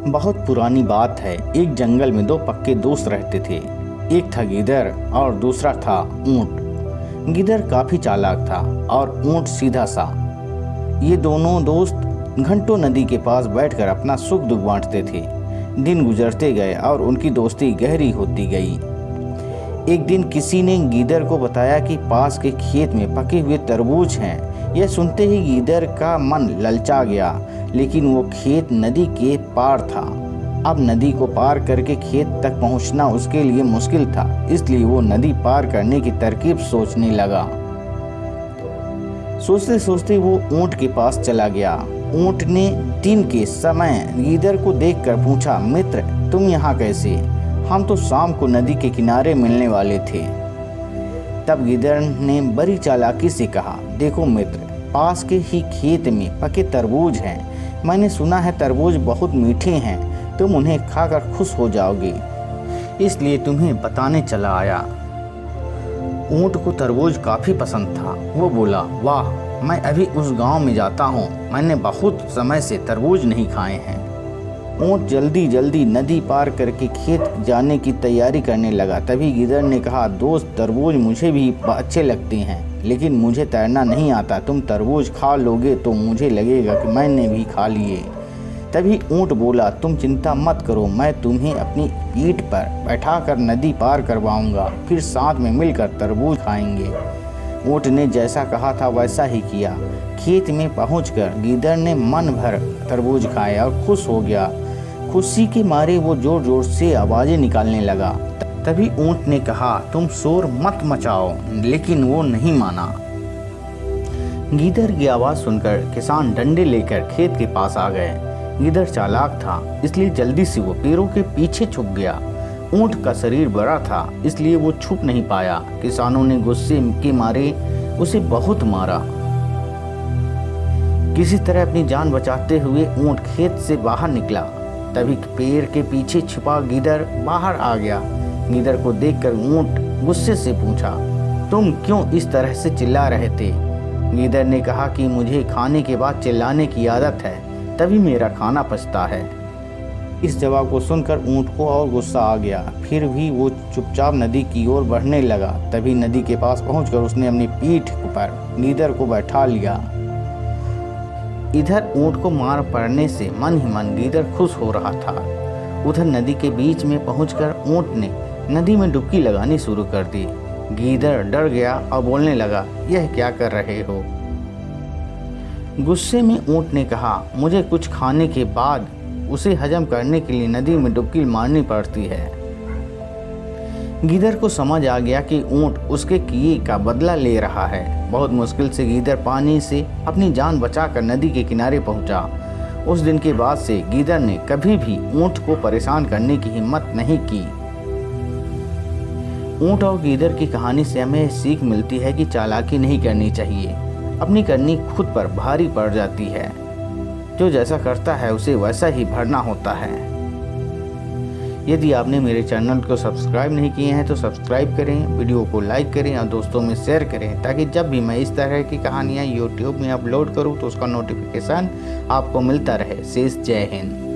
बहुत पुरानी बात है। एक जंगल में दो पक्के दोस्त रहते थे। एक था गिदर और दूसरा था ऊंट। गिदर काफी चालाक था और ऊंट सीधा सा। ये दोनों दोस्त घंटों नदी के पास बैठकर अपना सुख दुख बांटते थे। दिन गुजरते गए और उनकी दोस्ती गहरी होती गई। एक दिन किसी ने गिदर को बताया कि पास के खेत में पके हुए तरबूज हैं। यह सुनते ही गिदर का मन ललचा गया, लेकिन वो खेत नदी के पार था। अब नदी को पार करके खेत तक पहुंचना उसके लिए मुश्किल था, इसलिए वो नदी पार करने की तरकीब सोचने लगा। सोचते सोचते वो ऊंट के पास चला गया। ऊंट ने दिन के समय गिदर को देखकर पूछा, मित्र तुम यहाँ कैसे? हम तो शाम को नदी के किनारे मिलने वाले थे। तब गिदर ने बड़ी चालाकी से कहा, देखो मित्र, पास के ही खेत में पके तरबूज हैं। मैंने सुना है तरबूज बहुत मीठे हैं, तुम उन्हें खाकर खुश हो जाओगे, इसलिए तुम्हें बताने चला आया। ऊंट को तरबूज काफ़ी पसंद था। वो बोला, वाह, मैं अभी उस गांव में जाता हूँ, मैंने बहुत समय से तरबूज नहीं खाए हैं। ऊंट जल्दी जल्दी नदी पार करके खेत जाने की तैयारी करने लगा। तभी गिदर ने कहा, दोस्त, तरबूज मुझे भी अच्छे लगते हैं, लेकिन मुझे तैरना नहीं आता। तुम तरबूज खा लोगे तो मुझे लगेगा कि मैंने भी खा लिए। तभी ऊंट बोला, तुम चिंता मत करो, मैं तुम्हें अपनी पीठ पर बैठाकर नदी पार करवाऊंगा, फिर साथ में मिलकर तरबूज खाएंगे। ऊंट ने जैसा कहा था वैसा ही किया। खेत में पहुंचकर गिदर ने मन भर तरबूज खाया और खुश हो गया। खुशी के मारे वो जोर जोर से आवाजें निकालने लगा। तभी ऊंट ने कहा, तुम शोर मत मचाओ, लेकिन वो नहीं माना। गिदर की आवाज सुनकर किसान डंडे लेकर खेत के पास आ गए। गिदर चालाक था, इसलिए जल्दी से वो पेड़ों के पीछे छुप गया। ऊंट का शरीर बड़ा था, इसलिए वो छुप नहीं पाया। किसानों ने गुस्से के मारे उसे बहुत मारा। किसी तरह अपनी जान बचाते हुए ऊंट खेत से बाहर निकला। तभी पेड़ के पीछे छिपा गिदर बाहर आ गया। गिदर को देखकर ऊंट गुस्से से पूछा, तुम क्यों इस तरह से चिल्ला रहे थे? गिदर ने कहा कि मुझे खाने के बाद चिल्लाने की आदत है, तभी मेरा खाना पचता है। इस जवाब को सुनकर ऊंट को और गुस्सा आ गया। फिर भी वो चुपचाप नदी की ओर बढ़ने लगा। तभी नदी के पास पहुंचकर उसने अपनी पीठ पर गिदर को बैठा लिया। इधर ऊंट को मार पड़ने से मन ही मन गिदर खुश हो रहा था। उधर नदी के बीच में पहुंचकर ऊंट ने नदी में डुबकी लगानी शुरू कर दी। गिदर डर गया और बोलने लगा, यह क्या कर रहे हो? गुस्से में ऊंट ने कहा, मुझे कुछ खाने के बाद उसे हजम करने के लिए नदी में डुबकी मारनी पड़ती है। गिदर को समझ आ गया कि ऊंट उसके किए का बदला ले रहा है। बहुत मुश्किल से गिदर पानी से अपनी जान बचाकर नदी के किनारे पहुंचा। उस दिन के बाद से गिदर ने कभी भी ऊंट को परेशान करने की हिम्मत नहीं की। ऊंट और गिदर की कहानी से हमें सीख मिलती है कि चालाकी नहीं करनी चाहिए। अपनी करनी खुद पर भारी पड़ जाती है। जो जैसा करता है उसे वैसा ही भरना होता है। यदि आपने मेरे चैनल को सब्सक्राइब नहीं किए हैं तो सब्सक्राइब करें, वीडियो को लाइक करें और दोस्तों में शेयर करें, ताकि जब भी मैं इस तरह की कहानियाँ यूट्यूब में अपलोड करूँ तो उसका नोटिफिकेशन आपको मिलता रहे। शेष जय हिंद।